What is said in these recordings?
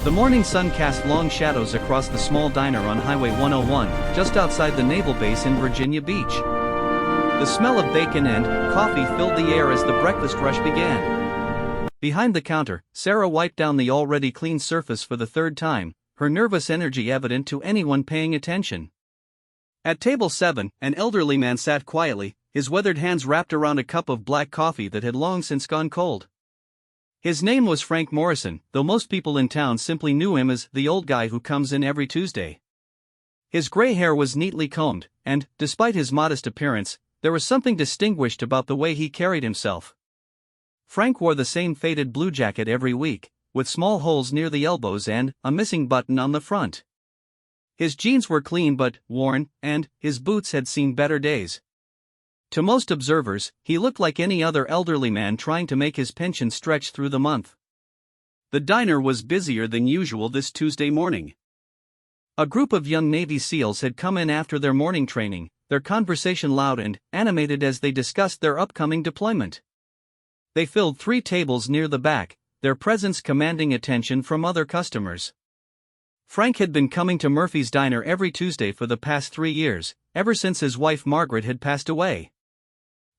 The morning sun cast long shadows across the small diner on Highway 101, just outside the naval base in Virginia Beach. The smell of bacon and coffee filled the air as the breakfast rush began. Behind the counter, Sarah wiped down the already clean surface for the third time, her nervous energy evident to anyone paying attention. At table 7, an elderly man sat quietly, his weathered hands wrapped around a cup of black coffee that had long since gone cold. His name was Frank Morrison, though most people in town simply knew him as the old guy who comes in every Tuesday. His gray hair was neatly combed, and, despite his modest appearance, there was something distinguished about the way he carried himself. Frank wore the same faded blue jacket every week, with small holes near the elbows and a missing button on the front. His jeans were clean but worn, and his boots had seen better days. To most observers, he looked like any other elderly man trying to make his pension stretch through the month. The diner was busier than usual this Tuesday morning. A group of young Navy SEALs had come in after their morning training, their conversation loud and animated as they discussed their upcoming deployment. They filled 3 tables near the back, their presence commanding attention from other customers. Frank had been coming to Murphy's Diner every Tuesday for the past 3 years, ever since his wife Margaret had passed away.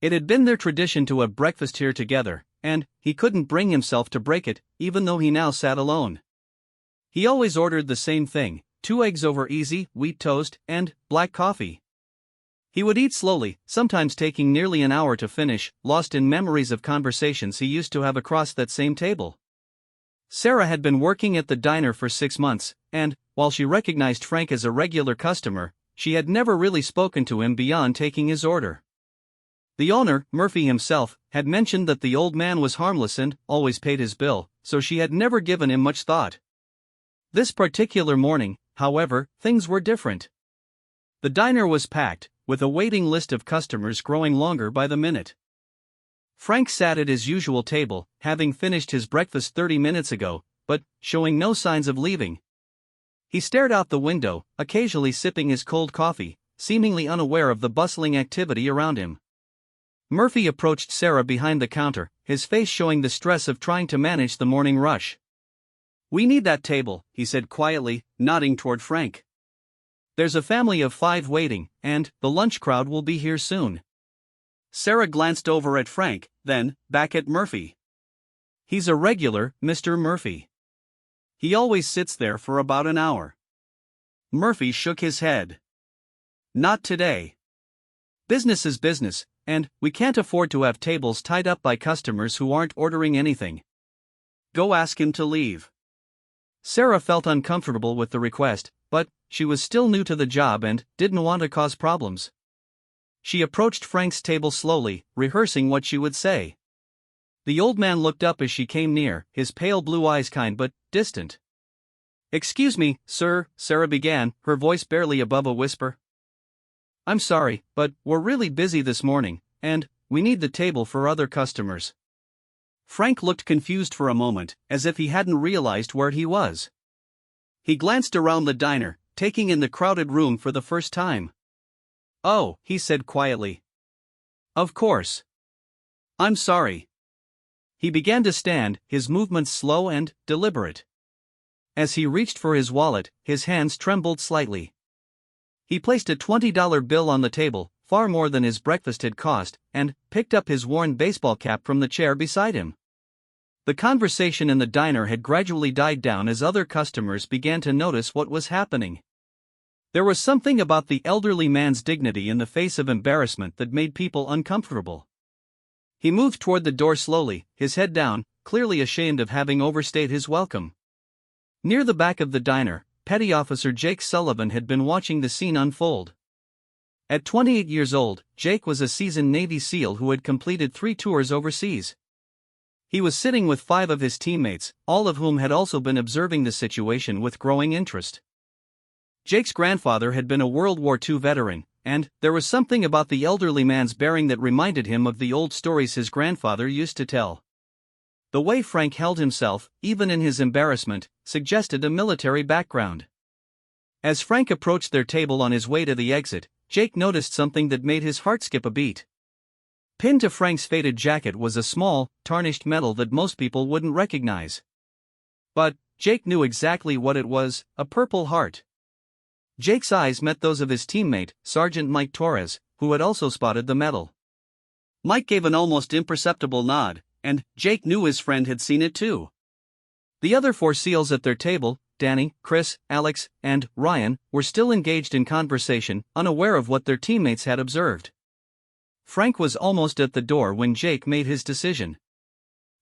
It had been their tradition to have breakfast here together, and he couldn't bring himself to break it, even though he now sat alone. He always ordered the same thing: 2 eggs over easy, wheat toast, and black coffee. He would eat slowly, sometimes taking nearly an hour to finish, lost in memories of conversations he used to have across that same table. Sarah had been working at the diner for 6 months, and, while she recognized Frank as a regular customer, she had never really spoken to him beyond taking his order. The owner, Murphy himself, had mentioned that the old man was harmless and always paid his bill, so she had never given him much thought. This particular morning, however, things were different. The diner was packed, with a waiting list of customers growing longer by the minute. Frank sat at his usual table, having finished his breakfast 30 minutes ago, but showing no signs of leaving. He stared out the window, occasionally sipping his cold coffee, seemingly unaware of the bustling activity around him. Murphy approached Sarah behind the counter, his face showing the stress of trying to manage the morning rush. "We need that table," he said quietly, nodding toward Frank. "There's a family of 5 waiting, and the lunch crowd will be here soon." Sarah glanced over at Frank, then back at Murphy. "He's a regular, Mr. Murphy. He always sits there for about an hour." Murphy shook his head. "Not today. Business is business, and we can't afford to have tables tied up by customers who aren't ordering anything. Go ask him to leave." Sarah felt uncomfortable with the request, but she was still new to the job and didn't want to cause problems. She approached Frank's table slowly, rehearsing what she would say. The old man looked up as she came near, his pale blue eyes kind but distant. "Excuse me, sir," Sarah began, her voice barely above a whisper. "I'm sorry, but we're really busy this morning, and we need the table for other customers." Frank looked confused for a moment, as if he hadn't realized where he was. He glanced around the diner, taking in the crowded room for the first time. "Oh," he said quietly. "Of course. I'm sorry." He began to stand, his movements slow and deliberate. As he reached for his wallet, his hands trembled slightly. He placed a $20 bill on the table, far more than his breakfast had cost, and picked up his worn baseball cap from the chair beside him. The conversation in the diner had gradually died down as other customers began to notice what was happening. There was something about the elderly man's dignity in the face of embarrassment that made people uncomfortable. He moved toward the door slowly, his head down, clearly ashamed of having overstayed his welcome. Near the back of the diner, Petty Officer Jake Sullivan had been watching the scene unfold. At 28 years old, Jake was a seasoned Navy SEAL who had completed 3 tours overseas. He was sitting with 5 of his teammates, all of whom had also been observing the situation with growing interest. Jake's grandfather had been a World War II veteran, and there was something about the elderly man's bearing that reminded him of the old stories his grandfather used to tell. The way Frank held himself, even in his embarrassment, suggested a military background. As Frank approached their table on his way to the exit, Jake noticed something that made his heart skip a beat. Pinned to Frank's faded jacket was a small, tarnished medal that most people wouldn't recognize. But Jake knew exactly what it was, a Purple Heart. Jake's eyes met those of his teammate, Sergeant Mike Torres, who had also spotted the medal. Mike gave an almost imperceptible nod, and Jake knew his friend had seen it too. The other 4 SEALs at their table, Danny, Chris, Alex, and Ryan, were still engaged in conversation, unaware of what their teammates had observed. Frank was almost at the door when Jake made his decision.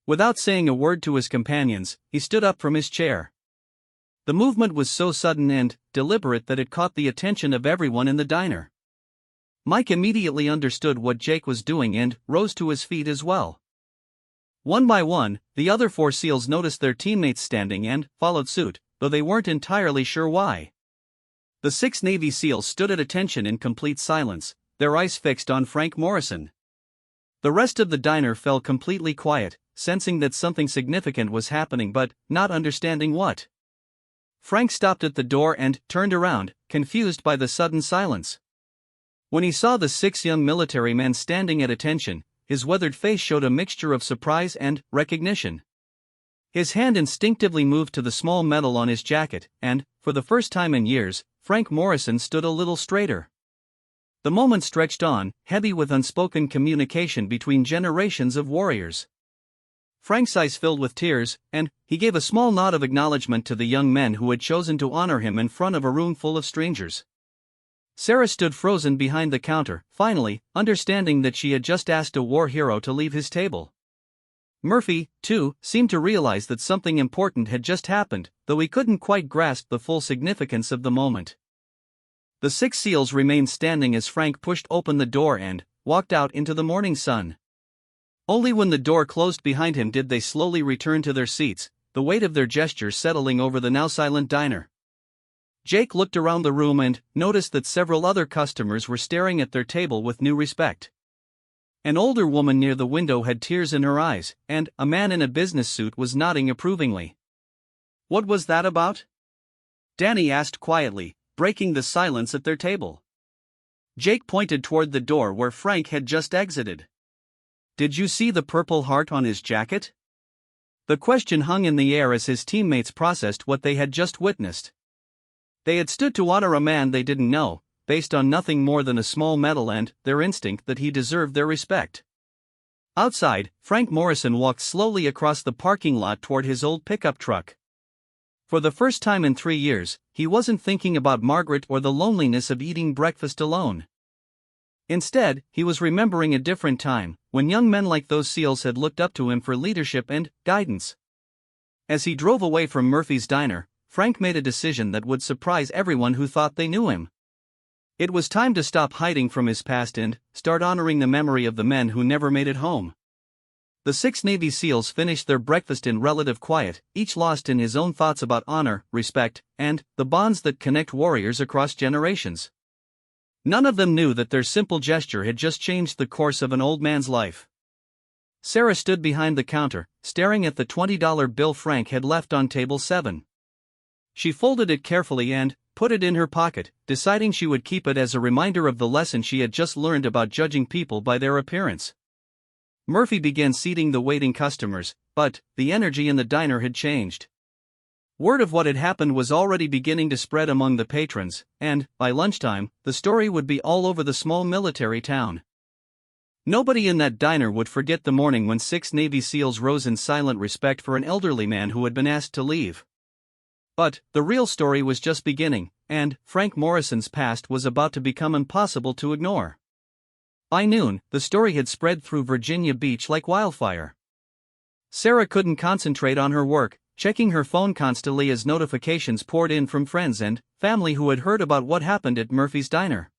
Without saying a word to his companions, he stood up from his chair. The movement was so sudden and deliberate that it caught the attention of everyone in the diner. Mike immediately understood what Jake was doing and rose to his feet as well. One by one, the other 4 SEALs noticed their teammates standing and followed suit, though they weren't entirely sure why. The 6 Navy SEALs stood at attention in complete silence, their eyes fixed on Frank Morrison. The rest of the diner fell completely quiet, sensing that something significant was happening but not understanding what. Frank stopped at the door and turned around, confused by the sudden silence. When he saw the 6 young military men standing at attention, his weathered face showed a mixture of surprise and recognition. His hand instinctively moved to the small medal on his jacket, and, for the first time in years, Frank Morrison stood a little straighter. The moment stretched on, heavy with unspoken communication between generations of warriors. Frank's eyes filled with tears, and he gave a small nod of acknowledgement to the young men who had chosen to honor him in front of a room full of strangers. Sarah stood frozen behind the counter, finally, understanding that she had just asked a war hero to leave his table. Murphy, too, seemed to realize that something important had just happened, though he couldn't quite grasp the full significance of the moment. The 6 SEALs remained standing as Frank pushed open the door and walked out into the morning sun. Only when the door closed behind him did they slowly return to their seats, the weight of their gesture settling over the now silent diner. Jake looked around the room and noticed that several other customers were staring at their table with new respect. An older woman near the window had tears in her eyes, and a man in a business suit was nodding approvingly. "What was that about?" Danny asked quietly, breaking the silence at their table. Jake pointed toward the door where Frank had just exited. "Did you see the Purple Heart on his jacket?" The question hung in the air as his teammates processed what they had just witnessed. They had stood to honor a man they didn't know, based on nothing more than a small medal and their instinct that he deserved their respect. Outside, Frank Morrison walked slowly across the parking lot toward his old pickup truck. For the first time in 3 years, he wasn't thinking about Margaret or the loneliness of eating breakfast alone. Instead, he was remembering a different time, when young men like those SEALs had looked up to him for leadership and guidance. As he drove away from Murphy's diner, Frank made a decision that would surprise everyone who thought they knew him. It was time to stop hiding from his past and start honoring the memory of the men who never made it home. The 6 Navy SEALs finished their breakfast in relative quiet, each lost in his own thoughts about honor, respect, and the bonds that connect warriors across generations. None of them knew that their simple gesture had just changed the course of an old man's life. Sarah stood behind the counter, staring at the $20 bill Frank had left on table 7. She folded it carefully and put it in her pocket, deciding she would keep it as a reminder of the lesson she had just learned about judging people by their appearance. Murphy began seating the waiting customers, but the energy in the diner had changed. Word of what had happened was already beginning to spread among the patrons, and, by lunchtime, the story would be all over the small military town. Nobody in that diner would forget the morning when 6 Navy SEALs rose in silent respect for an elderly man who had been asked to leave. But the real story was just beginning, and Frank Morrison's past was about to become impossible to ignore. By noon, the story had spread through Virginia Beach like wildfire. Sarah couldn't concentrate on her work, checking her phone constantly as notifications poured in from friends and family who had heard about what happened at Murphy's diner.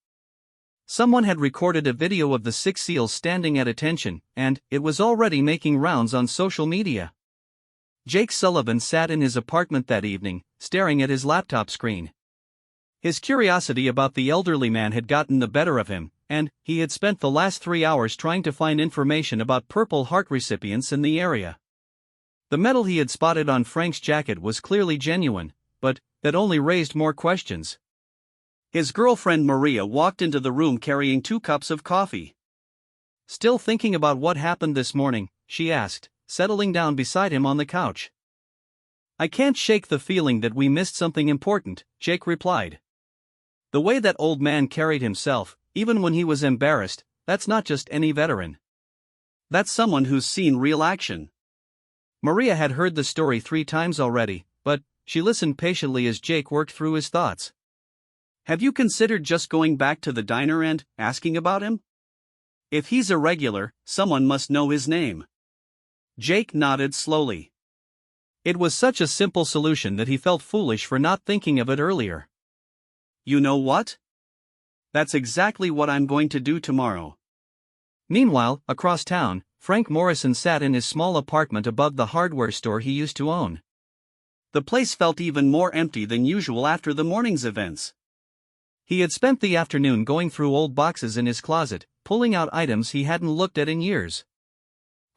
Someone had recorded a video of the 6 SEALs standing at attention, and it was already making rounds on social media. Jake Sullivan sat in his apartment that evening, staring at his laptop screen. His curiosity about the elderly man had gotten the better of him, and he had spent the last 3 hours trying to find information about Purple Heart recipients in the area. The medal he had spotted on Frank's jacket was clearly genuine, but that only raised more questions. His girlfriend Maria walked into the room carrying 2 cups of coffee. "Still thinking about what happened this morning?" she asked, settling down beside him on the couch. I can't shake the feeling that we missed something important, Jake replied. The way that old man carried himself, even when he was embarrassed, that's not just any veteran. That's someone who's seen real action. Maria had heard the story 3 times already, but she listened patiently as Jake worked through his thoughts. Have you considered just going back to the diner and asking about him? If he's a regular, someone must know his name. Jake nodded slowly. It was such a simple solution that he felt foolish for not thinking of it earlier. You know what? That's exactly what I'm going to do tomorrow. Meanwhile, across town, Frank Morrison sat in his small apartment above the hardware store he used to own. The place felt even more empty than usual after the morning's events. He had spent the afternoon going through old boxes in his closet, pulling out items he hadn't looked at in years.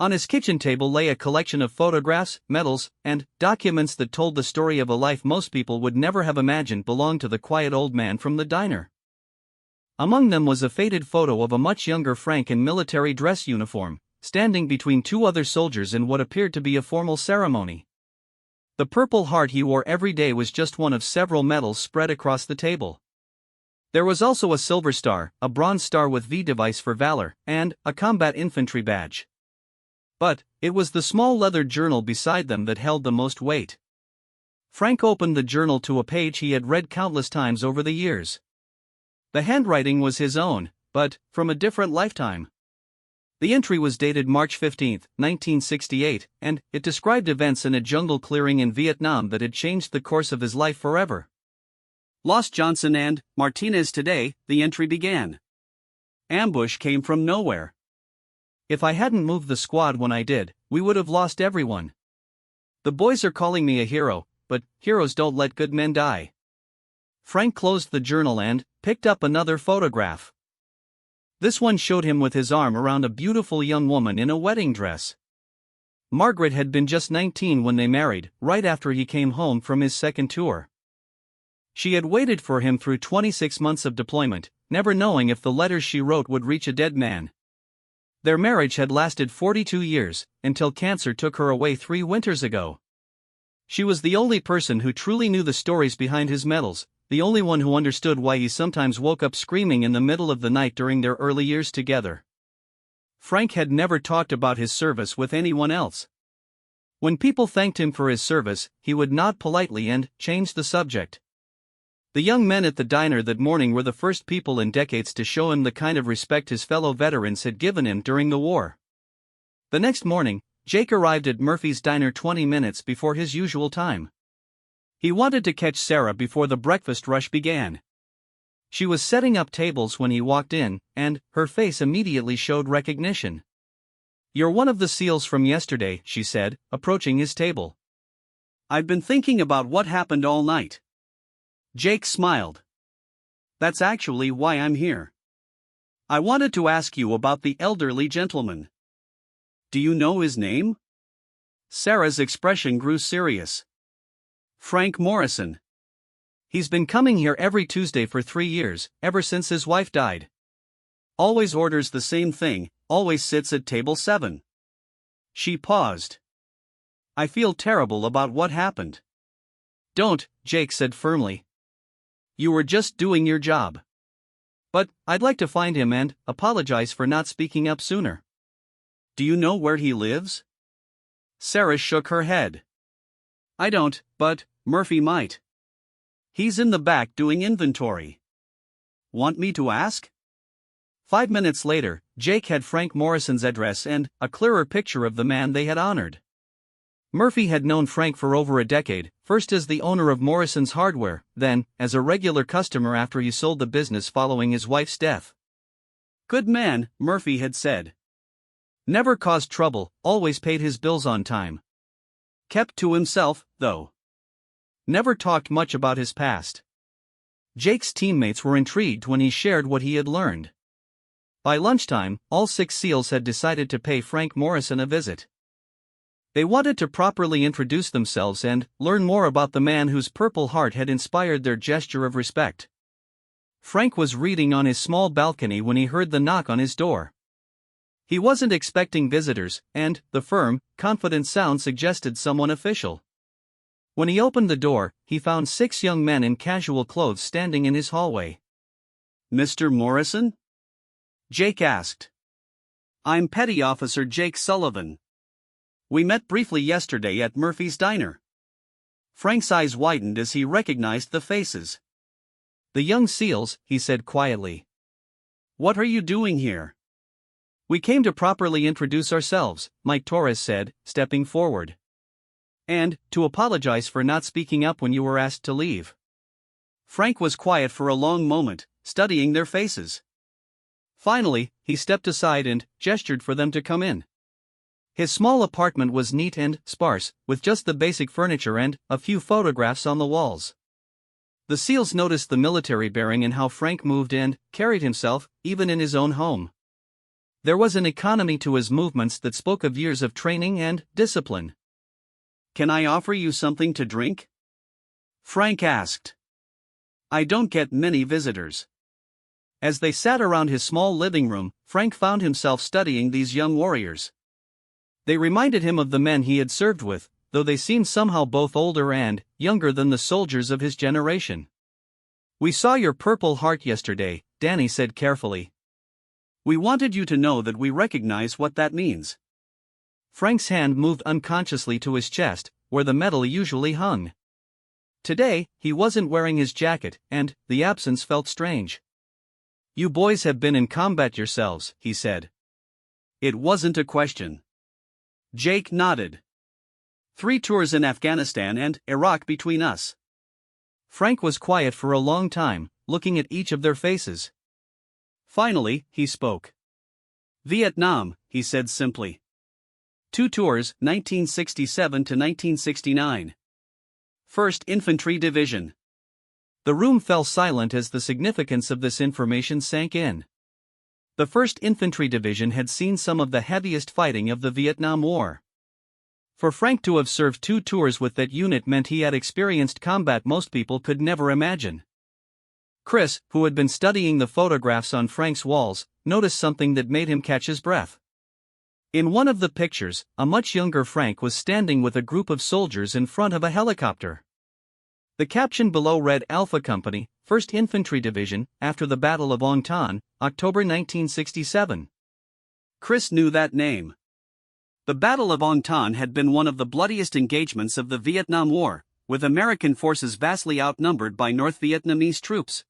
On his kitchen table lay a collection of photographs, medals, and documents that told the story of a life most people would never have imagined belonged to the quiet old man from the diner. Among them was a faded photo of a much younger Frank in military dress uniform, standing between 2 other soldiers in what appeared to be a formal ceremony. The Purple Heart he wore every day was just one of several medals spread across the table. There was also a Silver Star, a Bronze Star with V device for valor, and a Combat Infantry badge. But it was the small leather journal beside them that held the most weight. Frank opened the journal to a page he had read countless times over the years. The handwriting was his own, but from a different lifetime. The entry was dated March 15, 1968, and it described events in a jungle clearing in Vietnam that had changed the course of his life forever. Lost Johnson and Martinez today, the entry began. Ambush came from nowhere. If I hadn't moved the squad when I did, we would have lost everyone. The boys are calling me a hero, but heroes don't let good men die. Frank closed the journal and picked up another photograph. This one showed him with his arm around a beautiful young woman in a wedding dress. Margaret had been just 19 when they married, right after he came home from his second tour. She had waited for him through 26 months of deployment, never knowing if the letters she wrote would reach a dead man. Their marriage had lasted 42 years, until cancer took her away 3 winters ago. She was the only person who truly knew the stories behind his medals, the only one who understood why he sometimes woke up screaming in the middle of the night during their early years together. Frank had never talked about his service with anyone else. When people thanked him for his service, he would nod politely and change the subject. The young men at the diner that morning were the first people in decades to show him the kind of respect his fellow veterans had given him during the war. The next morning, Jake arrived at Murphy's diner 20 minutes before his usual time. He wanted to catch Sarah before the breakfast rush began. She was setting up tables when he walked in, and her face immediately showed recognition. "You're one of the SEALs from yesterday," she said, approaching his table. "I've been thinking about what happened all night." Jake smiled. "That's actually why I'm here. I wanted to ask you about the elderly gentleman. Do you know his name?" Sarah's expression grew serious. "Frank Morrison. He's been coming here every Tuesday for 3 years, ever since his wife died. Always orders the same thing, always sits at table 7. She paused. "I feel terrible about what happened." "Don't," Jake said firmly. "You were just doing your job. But I'd like to find him and apologize for not speaking up sooner." "Do you know where he lives?" Sarah shook her head. "I don't, but Murphy might. He's in the back doing inventory. Want me to ask?" 5 minutes later, Jake had Frank Morrison's address and a clearer picture of the man they had honored. Murphy had known Frank for over a decade, first as the owner of Morrison's Hardware, then as a regular customer after he sold the business following his wife's death. "Good man," Murphy had said. "Never caused trouble, always paid his bills on time. Kept to himself, though. Never talked much about his past." Jake's teammates were intrigued when he shared what he had learned. By lunchtime, all 6 SEALs had decided to pay Frank Morrison a visit. They wanted to properly introduce themselves and learn more about the man whose Purple Heart had inspired their gesture of respect. Frank was reading on his small balcony when he heard the knock on his door. He wasn't expecting visitors, and the firm, confident sound suggested someone official. When he opened the door, he found 6 young men in casual clothes standing in his hallway. "Mr. Morrison?" Jake asked. "I'm Petty Officer Jake Sullivan. We met briefly yesterday at Murphy's Diner." Frank's eyes widened as he recognized the faces. "The young SEALs," he said quietly. "What are you doing here?" "We came to properly introduce ourselves," Mike Torres said, stepping forward. "And to apologize for not speaking up when you were asked to leave." Frank was quiet for a long moment, studying their faces. Finally, he stepped aside and gestured for them to come in. His small apartment was neat and sparse, with just the basic furniture and a few photographs on the walls. The SEALs noticed the military bearing in how Frank moved and carried himself, even in his own home. There was an economy to his movements that spoke of years of training and discipline. "Can I offer you something to drink?" Frank asked. "I don't get many visitors." As they sat around his small living room, Frank found himself studying these young warriors. They reminded him of the men he had served with, though they seemed somehow both older and younger than the soldiers of his generation. "We saw your Purple Heart yesterday," Danny said carefully. "We wanted you to know that we recognize what that means." Frank's hand moved unconsciously to his chest, where the medal usually hung. Today, he wasn't wearing his jacket, and the absence felt strange. "You boys have been in combat yourselves," he said. It wasn't a question. Jake nodded. 3 tours in Afghanistan and Iraq between us. Frank was quiet for a long time, looking at each of their faces. Finally, he spoke. "Vietnam," he said simply. 2 tours, 1967 to 1969. 1st Infantry Division. The room fell silent as the significance of this information sank in. The 1st Infantry Division had seen some of the heaviest fighting of the Vietnam War. For Frank to have served 2 tours with that unit meant he had experienced combat most people could never imagine. Chris, who had been studying the photographs on Frank's walls, noticed something that made him catch his breath. In one of the pictures, a much younger Frank was standing with a group of soldiers in front of a helicopter. The caption below read Alpha Company, 1st Infantry Division, after the Battle of Ong Tan, October 1967. Chris knew that name. The Battle of Ong Tan had been one of the bloodiest engagements of the Vietnam War, with American forces vastly outnumbered by North Vietnamese troops.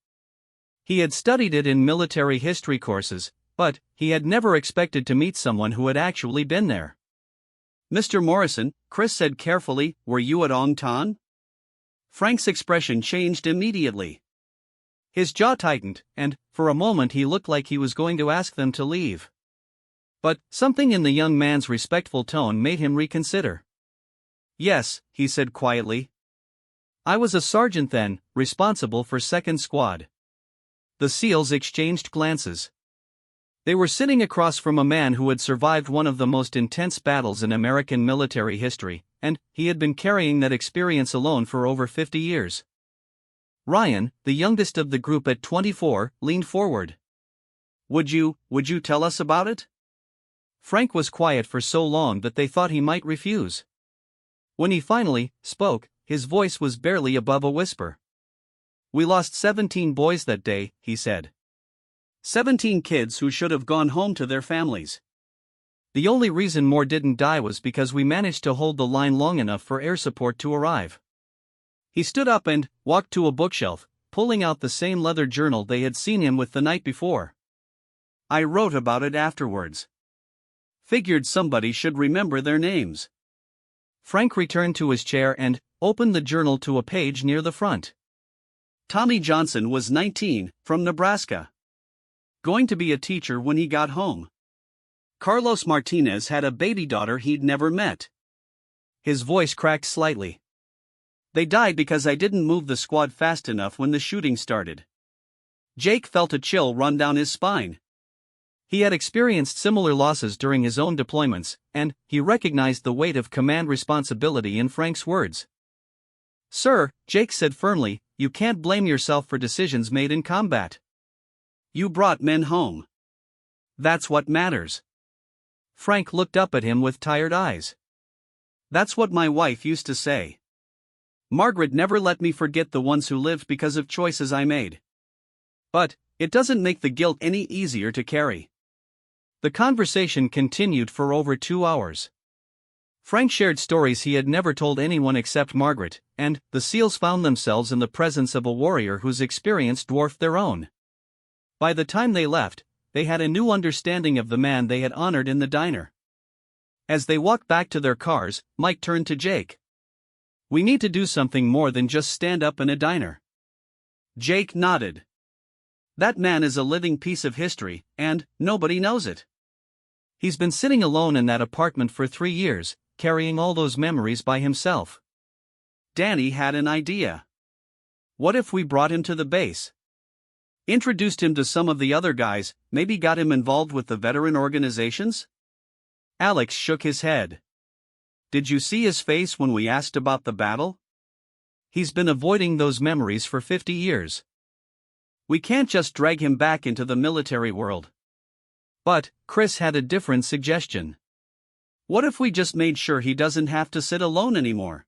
He had studied it in military history courses, but he had never expected to meet someone who had actually been there. "Mr. Morrison," Chris said carefully, "were you at Ong Tan?" Frank's expression changed immediately. His jaw tightened, and, for a moment he looked like he was going to ask them to leave. But something in the young man's respectful tone made him reconsider. "Yes," he said quietly. "I was a sergeant then, responsible for 2nd Squad." The SEALs exchanged glances. They were sitting across from a man who had survived one of the most intense battles in American military history, and he had been carrying that experience alone for over 50 years. Ryan, the youngest of the group at 24, leaned forward. Would you tell us about it?" Frank was quiet for so long that they thought he might refuse. When he finally spoke, his voice was barely above a whisper. "We lost 17 boys that day," he said. 17 kids who should have gone home to their families. The only reason more didn't die was because we managed to hold the line long enough for air support to arrive." He stood up and walked to a bookshelf, pulling out the same leather journal they had seen him with the night before. "I wrote about it afterwards. Figured somebody should remember their names." Frank returned to his chair and opened the journal to a page near the front. Tommy Johnson was 19, from Nebraska. Going to be a teacher when he got home. Carlos Martinez had a baby daughter he'd never met. His voice cracked slightly. "They died because I didn't move the squad fast enough when the shooting started." Jake felt a chill run down his spine. He had experienced similar losses during his own deployments, and he recognized the weight of command responsibility in Frank's words. "Sir," Jake said firmly, "you can't blame yourself for decisions made in combat. You brought men home. That's what matters." Frank looked up at him with tired eyes. "That's what my wife used to say." Margaret never let me forget the ones who lived because of choices I made. But it doesn't make the guilt any easier to carry. The conversation continued for over 2 hours. Frank shared stories he had never told anyone except Margaret, and the SEALs found themselves in the presence of a warrior whose experience dwarfed their own. By the time they left, they had a new understanding of the man they had honored in the diner. As they walked back to their cars, Mike turned to Jake. "We need to do something more than just stand up in a diner." Jake nodded. "That man is a living piece of history, and nobody knows it." "He's been sitting alone in that apartment for 3 years, carrying all those memories by himself." Danny had an idea. "What if we brought him to the base? Introduced him to some of the other guys, maybe got him involved with the veteran organizations?" Alex shook his head. "Did you see his face when we asked about the battle? He's been avoiding those memories for 50 years. We can't just drag him back into the military world." But Chris had a different suggestion. "What if we just made sure he doesn't have to sit alone anymore?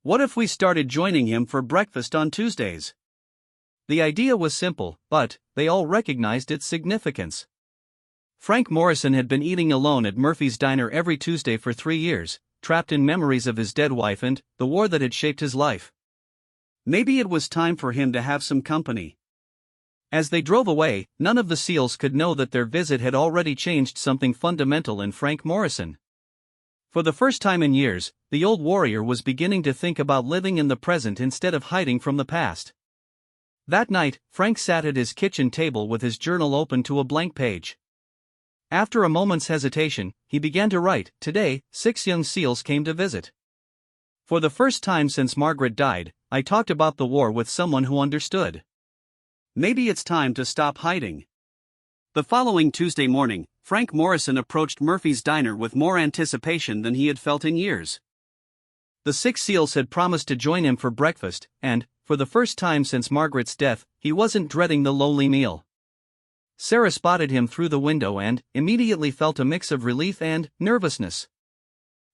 What if we started joining him for breakfast on Tuesdays?" The idea was simple, but they all recognized its significance. Frank Morrison had been eating alone at Murphy's Diner every Tuesday for 3 years, trapped in memories of his dead wife and the war that had shaped his life. Maybe it was time for him to have some company. As they drove away, none of the SEALs could know that their visit had already changed something fundamental in Frank Morrison. For the first time in years, the old warrior was beginning to think about living in the present instead of hiding from the past. That night, Frank sat at his kitchen table with his journal open to a blank page. After a moment's hesitation, he began to write. "Today, 6 young SEALs came to visit. For the first time since Margaret died, I talked about the war with someone who understood. Maybe it's time to stop hiding." The following Tuesday morning, Frank Morrison approached Murphy's Diner with more anticipation than he had felt in years. The 6 SEALs had promised to join him for breakfast, and, for the first time since Margaret's death, he wasn't dreading the lowly meal. Sarah spotted him through the window and immediately felt a mix of relief and nervousness.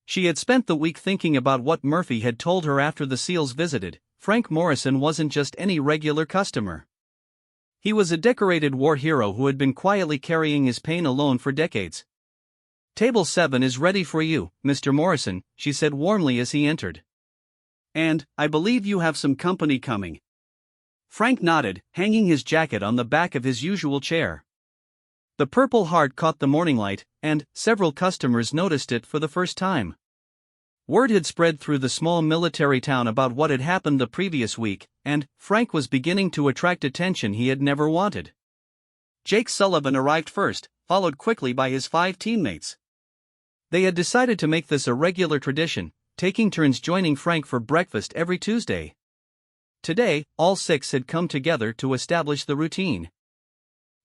She had spent the week thinking about what Murphy had told her after the SEALs visited. Frank Morrison wasn't just any regular customer. He was a decorated war hero who had been quietly carrying his pain alone for decades. "Table 7 is ready for you, Mr. Morrison," she said warmly as he entered. "And I believe you have some company coming." Frank nodded, hanging his jacket on the back of his usual chair. The Purple Heart caught the morning light, and several customers noticed it for the first time. Word had spread through the small military town about what had happened the previous week, and Frank was beginning to attract attention he had never wanted. Jake Sullivan arrived first, followed quickly by his 5 teammates. They had decided to make this a regular tradition, taking turns joining Frank for breakfast every Tuesday. Today, all 6 had come together to establish the routine.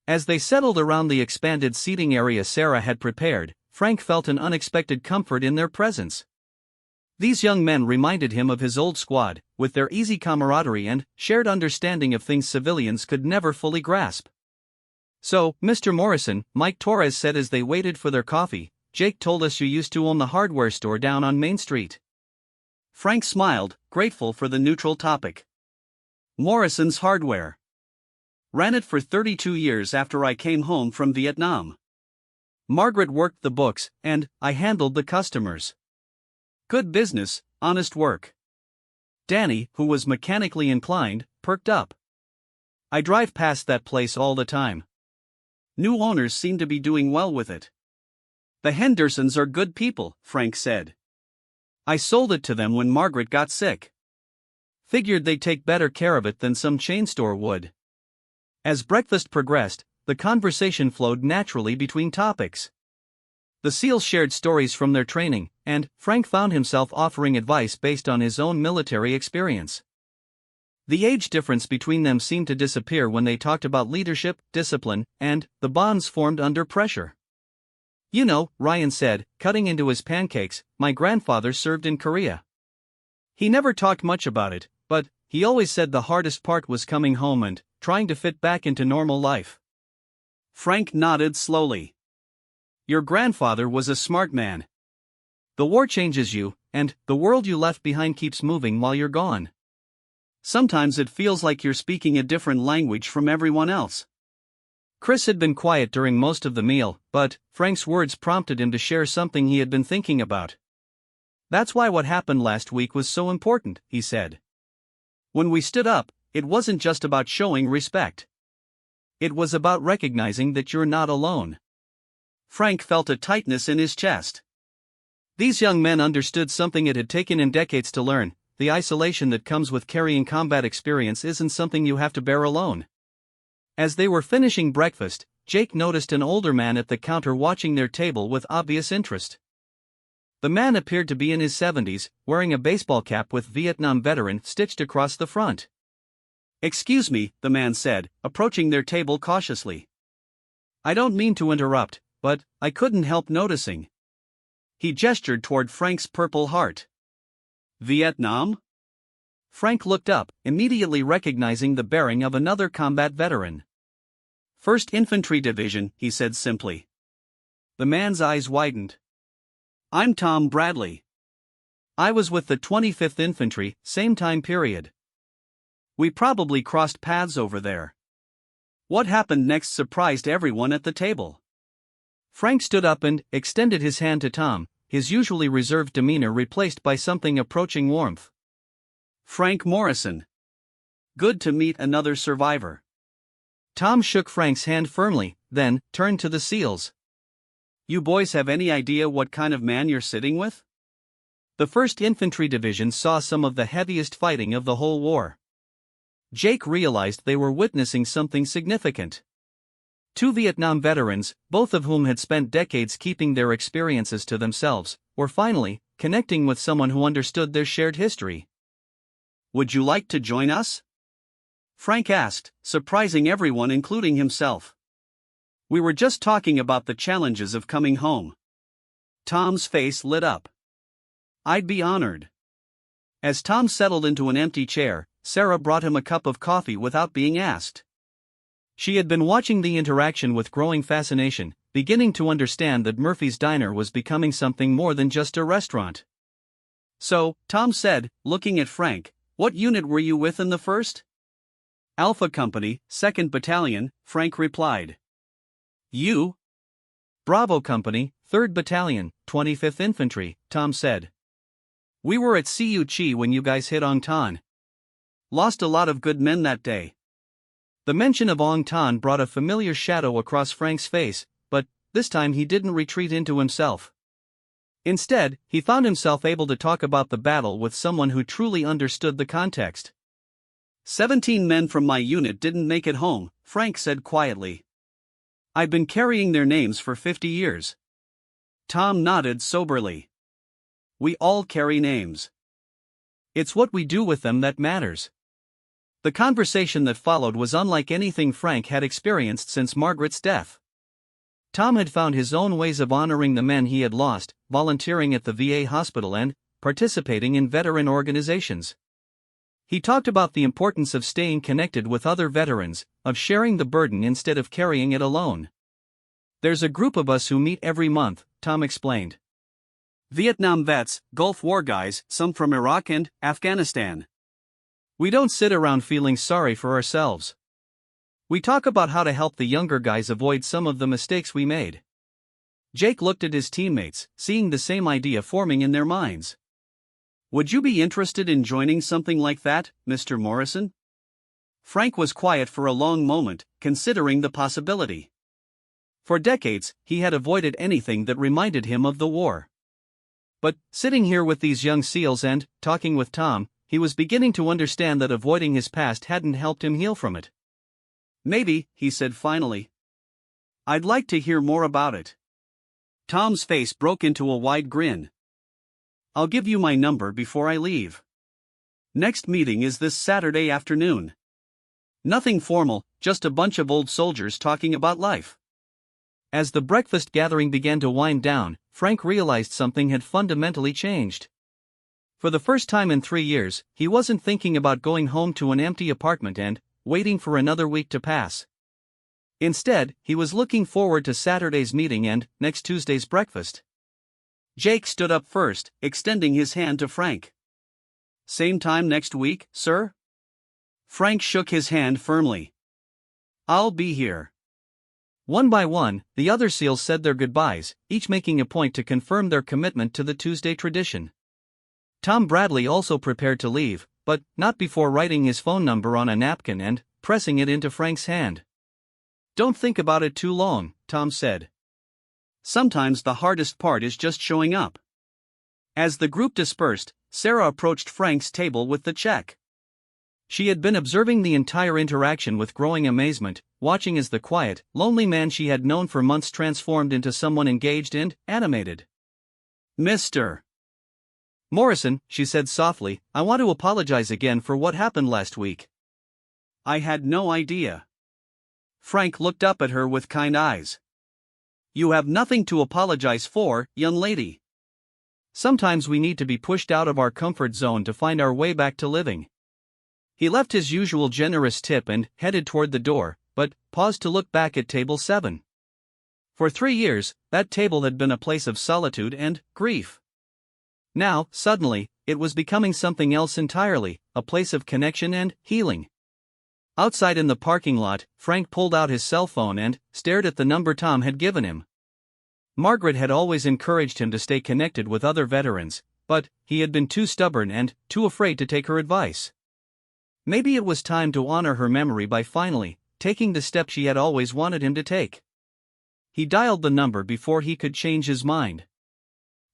As they settled around the expanded seating area Sarah had prepared, Frank felt an unexpected comfort in their presence. These young men reminded him of his old squad, with their easy camaraderie and shared understanding of things civilians could never fully grasp. "So, Mr. Morrison," Mike Torres said as they waited for their coffee, "Jake told us you used to own the hardware store down on Main Street." Frank smiled, grateful for the neutral topic. "Morrison's Hardware. Ran it for 32 years after I came home from Vietnam. Margaret worked the books, and I handled the customers. Good business, honest work." Danny, who was mechanically inclined, perked up. "I drive past that place all the time. New owners seem to be doing well with it." "The Hendersons are good people," Frank said. "I sold it to them when Margaret got sick. Figured they'd take better care of it than some chain store would." As breakfast progressed, the conversation flowed naturally between topics. The SEALs shared stories from their training, and Frank found himself offering advice based on his own military experience. The age difference between them seemed to disappear when they talked about leadership, discipline, and the bonds formed under pressure. "You know," Ryan said, cutting into his pancakes, "my grandfather served in Korea. He never talked much about it, but he always said the hardest part was coming home and trying to fit back into normal life." Frank nodded slowly. "Your grandfather was a smart man. The war changes you, and the world you left behind keeps moving while you're gone. Sometimes it feels like you're speaking a different language from everyone else. Chris had been quiet during most of the meal, but Frank's words prompted him to share something he had been thinking about. "That's why what happened last week was so important," he said. "When we stood up, it wasn't just about showing respect. It was about recognizing that you're not alone." Frank felt a tightness in his chest. These young men understood something it had taken him decades to learn: the isolation that comes with carrying combat experience isn't something you have to bear alone. As they were finishing breakfast, Jake noticed an older man at the counter watching their table with obvious interest. The man appeared to be in his 70s, wearing a baseball cap with Vietnam veteran stitched across the front. "Excuse me," the man said, approaching their table cautiously. "I don't mean to interrupt, but I couldn't help noticing." He gestured toward Frank's Purple Heart. "Vietnam?" Frank looked up, immediately recognizing the bearing of another combat veteran. "1st Infantry Division," he said simply. The man's eyes widened. "I'm Tom Bradley. I was with the 25th Infantry, same time period." "We probably crossed paths over there." What happened next surprised everyone at the table. Frank stood up and extended his hand to Tom, his usually reserved demeanor replaced by something approaching warmth. "Frank Morrison. Good to meet another survivor." Tom shook Frank's hand firmly, then turned to the SEALs. "You boys have any idea what kind of man you're sitting with?" The 1st Infantry Division saw some of the heaviest fighting of the whole war. Jake realized they were witnessing something significant. 2 Vietnam veterans, both of whom had spent decades keeping their experiences to themselves, were finally connecting with someone who understood their shared history. "Would you like to join us?" Frank asked, surprising everyone including himself. "We were just talking about the challenges of coming home." Tom's face lit up. "I'd be honored." As Tom settled into an empty chair, Sarah brought him a cup of coffee without being asked. She had been watching the interaction with growing fascination, beginning to understand that Murphy's Diner was becoming something more than just a restaurant. "So," Tom said, looking at Frank, "what unit were you with in the 1st? "Alpha Company, 2nd Battalion," Frank replied. "You?" "Bravo Company, 3rd Battalion, 25th Infantry," Tom said. "We were at Cu Chi when you guys hit Ong Tan. Lost a lot of good men that day." The mention of Ong Tan brought a familiar shadow across Frank's face, but this time he didn't retreat into himself. Instead, he found himself able to talk about the battle with someone who truly understood the context. 17 men from my unit didn't make it home," Frank said quietly. "I've been carrying their names for 50 years. Tom nodded soberly. "We all carry names. It's what we do with them that matters." The conversation that followed was unlike anything Frank had experienced since Margaret's death. Tom had found his own ways of honoring the men he had lost, volunteering at the VA hospital and participating in veteran organizations. He talked about the importance of staying connected with other veterans, of sharing the burden instead of carrying it alone. "There's a group of us who meet every month," Tom explained. "Vietnam vets, Gulf War guys, some from Iraq and Afghanistan. We don't sit around feeling sorry for ourselves. We talk about how to help the younger guys avoid some of the mistakes we made." Jake looked at his teammates, seeing the same idea forming in their minds. "Would you be interested in joining something like that, Mr. Morrison?" Frank was quiet for a long moment, considering the possibility. For decades, he had avoided anything that reminded him of the war. But, sitting here with these young SEALs and talking with Tom, he was beginning to understand that avoiding his past hadn't helped him heal from it. "Maybe," he said finally. "I'd like to hear more about it." Tom's face broke into a wide grin. "I'll give you my number before I leave. Next meeting is this Saturday afternoon. Nothing formal, just a bunch of old soldiers talking about life." As the breakfast gathering began to wind down, Frank realized something had fundamentally changed. For the first time in 3 years, he wasn't thinking about going home to an empty apartment and waiting for another week to pass. Instead, he was looking forward to Saturday's meeting and next Tuesday's breakfast. Jake stood up first, extending his hand to Frank. "Same time next week, sir?" Frank shook his hand firmly. "I'll be here." One by one, the other SEALs said their goodbyes, each making a point to confirm their commitment to the Tuesday tradition. Tom Bradley also prepared to leave, but not before writing his phone number on a napkin and pressing it into Frank's hand. "Don't think about it too long," Tom said. "Sometimes the hardest part is just showing up." As the group dispersed, Sarah approached Frank's table with the check. She had been observing the entire interaction with growing amazement, watching as the quiet, lonely man she had known for months transformed into someone engaged and animated. "Mr. Morrison," she said softly, "I want to apologize again for what happened last week." I had no idea." Frank looked up at her with kind eyes. "You have nothing to apologize for, young lady." Sometimes we need to be pushed out of our comfort zone to find our way back to living. He left his usual generous tip and headed toward the door, but paused to look back at table 7. For 3 years, that table had been a place of solitude and grief. Now, suddenly, it was becoming something else entirely, a place of connection and healing. Outside in the parking lot, Frank pulled out his cell phone and stared at the number Tom had given him. Margaret had always encouraged him to stay connected with other veterans, but he had been too stubborn and too afraid to take her advice. Maybe it was time to honor her memory by finally taking the step she had always wanted him to take. He dialed the number before he could change his mind.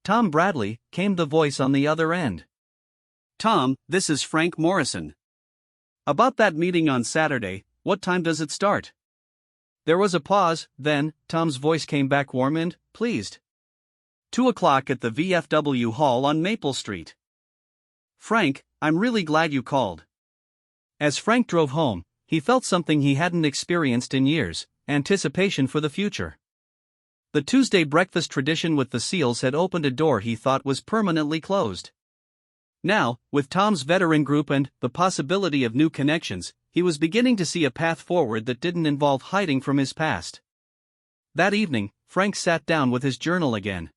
"Tom Bradley," came the voice on the other end. "Tom, this is Frank Morrison. About that meeting on Saturday, what time does it start?" There was a pause, then Tom's voice came back warm and pleased. 2 o'clock at the VFW Hall on Maple Street. "Frank, I'm really glad you called." As Frank drove home, he felt something he hadn't experienced in years: anticipation for the future. The Tuesday breakfast tradition with the SEALs had opened a door he thought was permanently closed. Now, with Tom's veteran group and the possibility of new connections, he was beginning to see a path forward that didn't involve hiding from his past. That evening, Frank sat down with his journal again.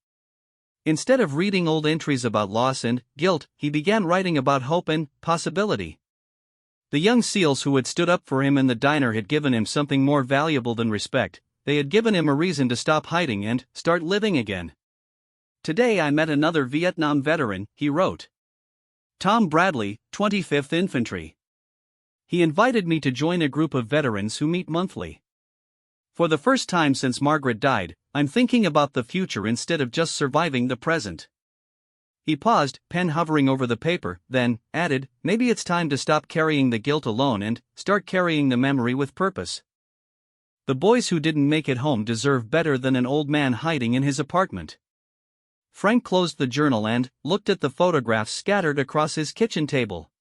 Instead of reading old entries about loss and guilt, he began writing about hope and possibility. The young SEALs who had stood up for him in the diner had given him something more valuable than respect. They had given him a reason to stop hiding and start living again. "Today I met another Vietnam veteran," he wrote. "Tom Bradley, 25th Infantry. He invited me to join a group of veterans who meet monthly. For the first time since Margaret died, I'm thinking about the future instead of just surviving the present." He paused, pen hovering over the paper, then added, "Maybe it's time to stop carrying the guilt alone and start carrying the memory with purpose. The boys who didn't make it home deserve better than an old man hiding in his apartment." Frank closed the journal and looked at the photographs scattered across his kitchen table.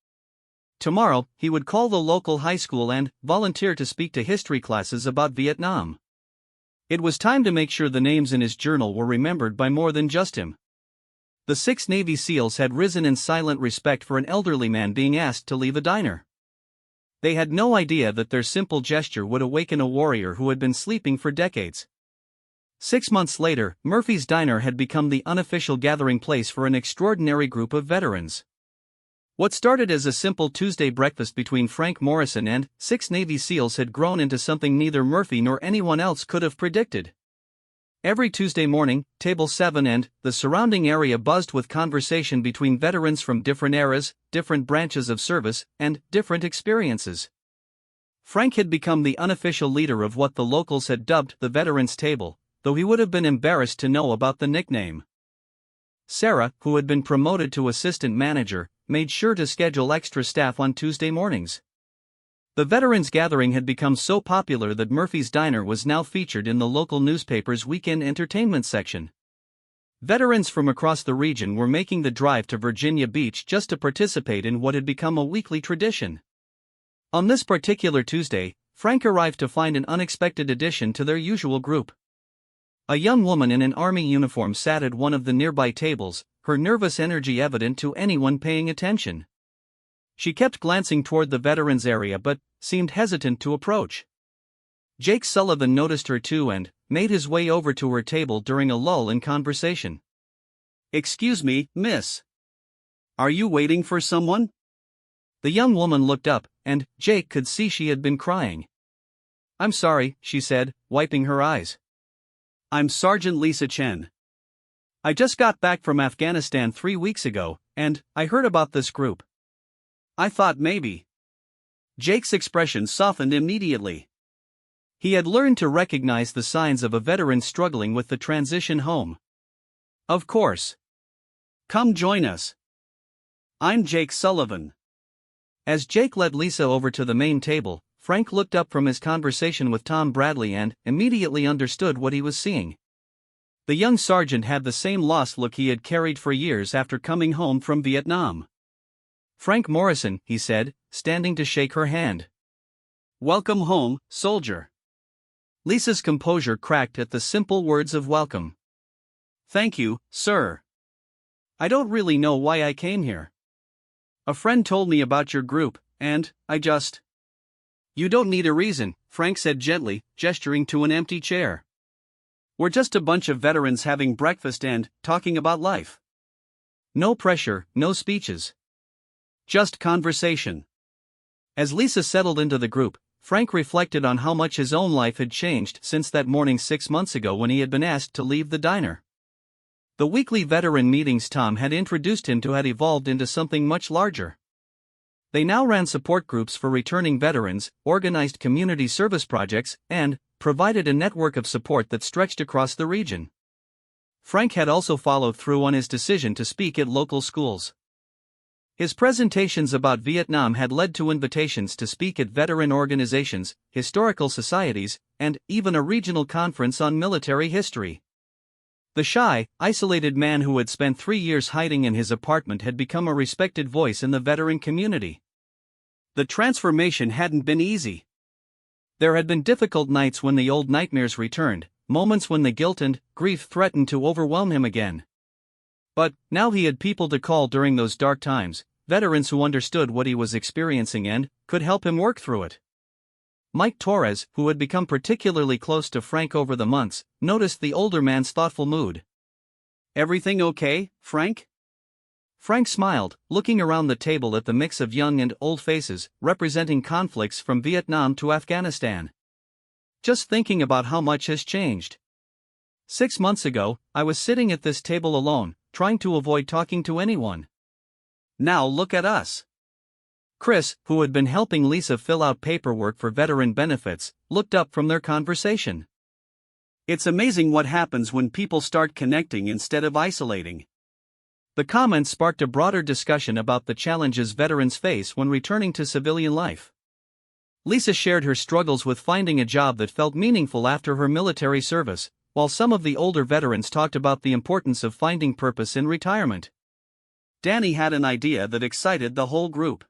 Tomorrow, he would call the local high school and volunteer to speak to history classes about Vietnam. It was time to make sure the names in his journal were remembered by more than just him. The 6 Navy SEALs had risen in silent respect for an elderly man being asked to leave a diner. They had no idea that their simple gesture would awaken a warrior who had been sleeping for decades. 6 months later, Murphy's Diner had become the unofficial gathering place for an extraordinary group of veterans. What started as a simple Tuesday breakfast between Frank Morrison and 6 Navy SEALs had grown into something neither Murphy nor anyone else could have predicted. Every Tuesday morning, Table 7 and the surrounding area buzzed with conversation between veterans from different eras, different branches of service, and different experiences. Frank had become the unofficial leader of what the locals had dubbed the Veterans Table, though he would have been embarrassed to know about the nickname. Sarah, who had been promoted to assistant manager, made sure to schedule extra staff on Tuesday mornings. The veterans gathering had become so popular that Murphy's Diner was now featured in the local newspaper's weekend entertainment section. Veterans from across the region were making the drive to Virginia Beach just to participate in what had become a weekly tradition. On this particular Tuesday, Frank arrived to find an unexpected addition to their usual group. A young woman in an army uniform sat at one of the nearby tables, her nervous energy evident to anyone paying attention. She kept glancing toward the veterans area but seemed hesitant to approach. Jake Sullivan noticed her too and made his way over to her table during a lull in conversation. Excuse me, miss. Are you waiting for someone? The young woman looked up, and Jake could see she had been crying. "I'm sorry," she said, wiping her eyes. I'm Sergeant Lisa Chen. I just got back from Afghanistan 3 weeks ago, and I heard about this group. I thought maybe. Jake's expression softened immediately. He had learned to recognize the signs of a veteran struggling with the transition home. Of course. Come join us. I'm Jake Sullivan. As Jake led Lisa over to the main table, Frank looked up from his conversation with Tom Bradley and immediately understood what he was seeing. The young sergeant had the same lost look he had carried for years after coming home from Vietnam. "Frank Morrison," he said, standing to shake her hand. Welcome home, soldier. Lisa's composure cracked at the simple words of welcome. Thank you, sir. I don't really know why I came here. A friend told me about your group, and I just. You don't need a reason, Frank said gently, gesturing to an empty chair. We're just a bunch of veterans having breakfast and talking about life. No pressure, no speeches. Just conversation. As Lisa settled into the group, Frank reflected on how much his own life had changed since that morning 6 months ago when he had been asked to leave the diner. The weekly veteran meetings Tom had introduced him to had evolved into something much larger. They now ran support groups for returning veterans, organized community service projects, and provided a network of support that stretched across the region. Frank had also followed through on his decision to speak at local schools. His presentations about Vietnam had led to invitations to speak at veteran organizations, historical societies, and even a regional conference on military history. The shy, isolated man who had spent 3 years hiding in his apartment had become a respected voice in the veteran community. The transformation hadn't been easy. There had been difficult nights when the old nightmares returned, moments when the guilt and grief threatened to overwhelm him again. But now he had people to call during those dark times, veterans who understood what he was experiencing and could help him work through it. Mike Torres, who had become particularly close to Frank over the months, noticed the older man's thoughtful mood. Everything okay, Frank? Frank smiled, looking around the table at the mix of young and old faces, representing conflicts from Vietnam to Afghanistan. Just thinking about how much has changed. 6 months ago, I was sitting at this table alone, trying to avoid talking to anyone. Now look at us. Chris, who had been helping Lisa fill out paperwork for veteran benefits, looked up from their conversation. It's amazing what happens when people start connecting instead of isolating. The comments sparked a broader discussion about the challenges veterans face when returning to civilian life. Lisa shared her struggles with finding a job that felt meaningful after her military service, while some of the older veterans talked about the importance of finding purpose in retirement. Danny had an idea that excited the whole group.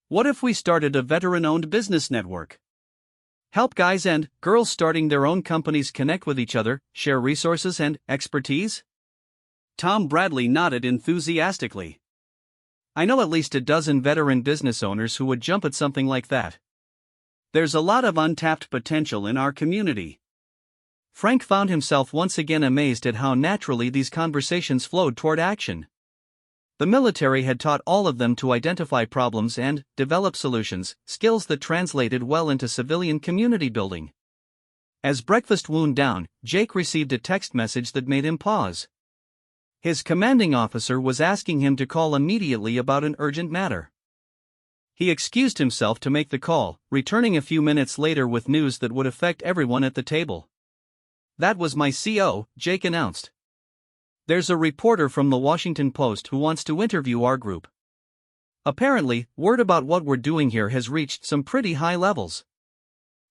What if we started a veteran-owned business network? Help guys and girls starting their own companies connect with each other, share resources and expertise? Tom Bradley nodded enthusiastically. I know at least a dozen veteran business owners who would jump at something like that. There's a lot of untapped potential in our community. Frank found himself once again amazed at how naturally these conversations flowed toward action. The military had taught all of them to identify problems and develop solutions, skills that translated well into civilian community building. As breakfast wound down, Jake received a text message that made him pause. His commanding officer was asking him to call immediately about an urgent matter. He excused himself to make the call, returning a few minutes later with news that would affect everyone at the table. "That was my CO," Jake announced. "There's a reporter from the Washington Post who wants to interview our group. Apparently, word about what we're doing here has reached some pretty high levels."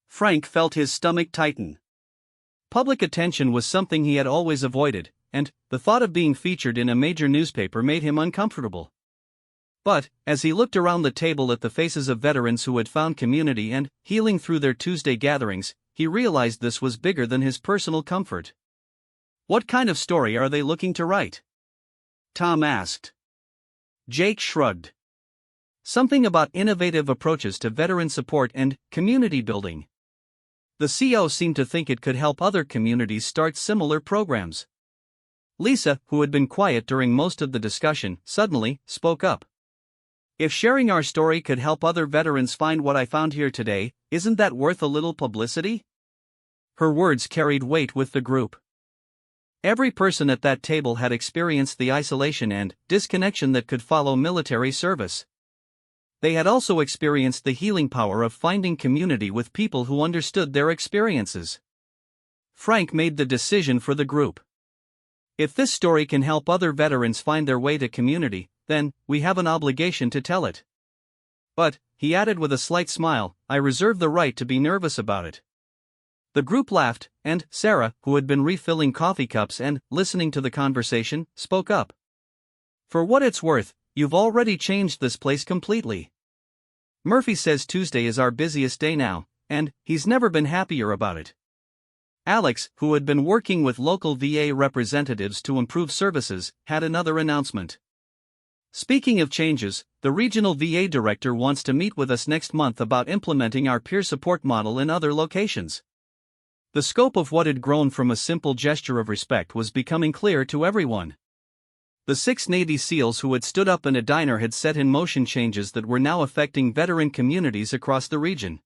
Frank felt his stomach tighten. Public attention was something he had always avoided, and the thought of being featured in a major newspaper made him uncomfortable. But, as he looked around the table at the faces of veterans who had found community and healing through their Tuesday gatherings, he realized this was bigger than his personal comfort. What kind of story are they looking to write? Tom asked. Jake shrugged. Something about innovative approaches to veteran support and community building. The CO seemed to think it could help other communities start similar programs. Lisa, who had been quiet during most of the discussion, suddenly spoke up. If sharing our story could help other veterans find what I found here today, isn't that worth a little publicity? Her words carried weight with the group. Every person at that table had experienced the isolation and disconnection that could follow military service. They had also experienced the healing power of finding community with people who understood their experiences. Frank made the decision for the group. If this story can help other veterans find their way to community, then we have an obligation to tell it. But, he added with a slight smile, I reserve the right to be nervous about it. The group laughed, and Sarah, who had been refilling coffee cups and listening to the conversation, spoke up. For what it's worth, you've already changed this place completely. Murphy says Tuesday is our busiest day now, and he's never been happier about it. Alex, who had been working with local VA representatives to improve services, had another announcement. Speaking of changes, the regional VA director wants to meet with us next month about implementing our peer support model in other locations. The scope of what had grown from a simple gesture of respect was becoming clear to everyone. The 6 Navy SEALs who had stood up in a diner had set in motion changes that were now affecting veteran communities across the region.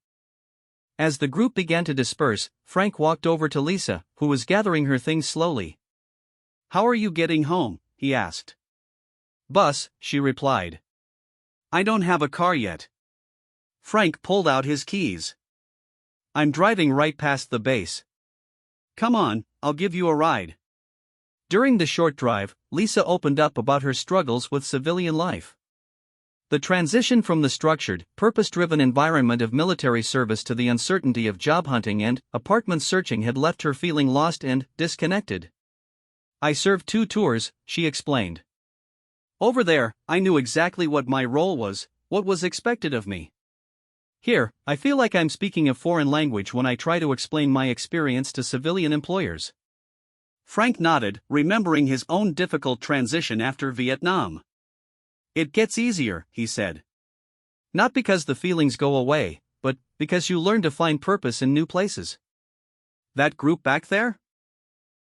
As the group began to disperse, Frank walked over to Lisa, who was gathering her things slowly. How are you getting home? He asked. Bus, she replied. I don't have a car yet. Frank pulled out his keys. I'm driving right past the base. Come on, I'll give you a ride. During the short drive, Lisa opened up about her struggles with civilian life. The transition from the structured, purpose-driven environment of military service to the uncertainty of job hunting and apartment searching had left her feeling lost and disconnected. I served 2 tours, she explained. Over there, I knew exactly what my role was, what was expected of me. Here, I feel like I'm speaking a foreign language when I try to explain my experience to civilian employers. Frank nodded, remembering his own difficult transition after Vietnam. It gets easier, he said. Not because the feelings go away, but because you learn to find purpose in new places. That group back there?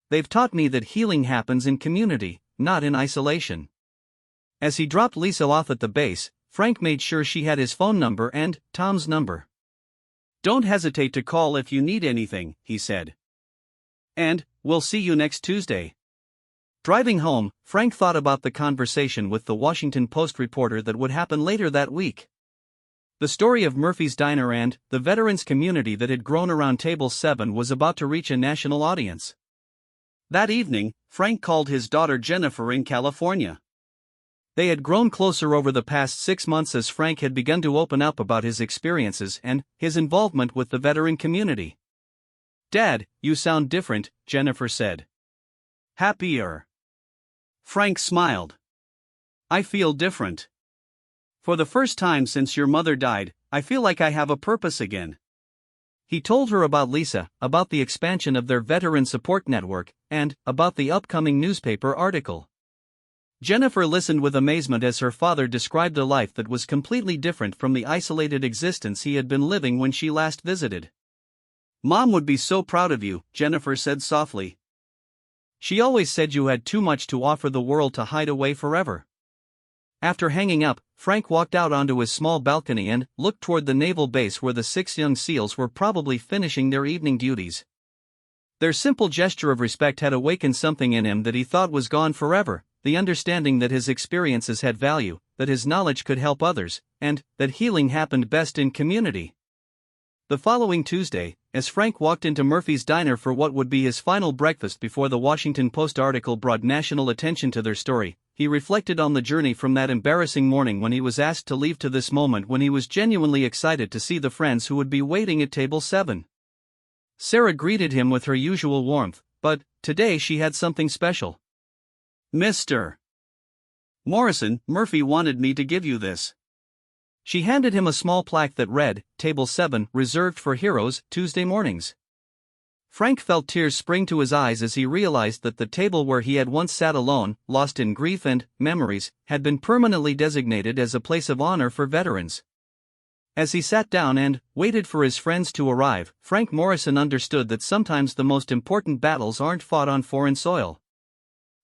They've taught me that healing happens in community, not in isolation. As he dropped Lisa off at the base, Frank made sure she had his phone number and Tom's number. Don't hesitate to call if you need anything, he said. And, we'll see you next Tuesday. Driving home, Frank thought about the conversation with the Washington Post reporter that would happen later that week. The story of Murphy's Diner and the veterans community that had grown around Table 7 was about to reach a national audience. That evening, Frank called his daughter Jennifer in California. They had grown closer over the past 6 months as Frank had begun to open up about his experiences and his involvement with the veteran community. Dad, you sound different, Jennifer said. Happier. Frank smiled. I feel different. For the first time since your mother died, I feel like I have a purpose again. He told her about Lisa, about the expansion of their veteran support network, and about the upcoming newspaper article. Jennifer listened with amazement as her father described a life that was completely different from the isolated existence he had been living when she last visited. Mom would be so proud of you, Jennifer said softly. She always said you had too much to offer the world to hide away forever. After hanging up, Frank walked out onto his small balcony and looked toward the naval base where the 6 young SEALs were probably finishing their evening duties. Their simple gesture of respect had awakened something in him that he thought was gone forever, the understanding that his experiences had value, that his knowledge could help others, and that healing happened best in community. The following Tuesday, as Frank walked into Murphy's Diner for what would be his final breakfast before the Washington Post article brought national attention to their story, he reflected on the journey from that embarrassing morning when he was asked to leave to this moment when he was genuinely excited to see the friends who would be waiting at Table 7. Sarah greeted him with her usual warmth, but today she had something special. Mr. Morrison, Murphy wanted me to give you this. She handed him a small plaque that read, Table 7, reserved for heroes, Tuesday mornings. Frank felt tears spring to his eyes as he realized that the table where he had once sat alone, lost in grief and memories, had been permanently designated as a place of honor for veterans. As he sat down and waited for his friends to arrive, Frank Morrison understood that sometimes the most important battles aren't fought on foreign soil.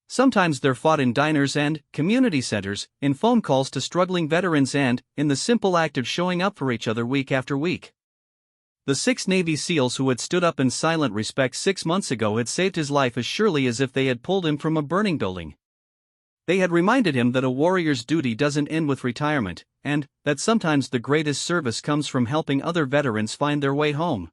Sometimes they're fought in diners and community centers, in phone calls to struggling veterans, and in the simple act of showing up for each other week after week. The 6 Navy SEALs who had stood up in silent respect 6 months ago had saved his life as surely as if they had pulled him from a burning building. They had reminded him that a warrior's duty doesn't end with retirement, and that sometimes the greatest service comes from helping other veterans find their way home.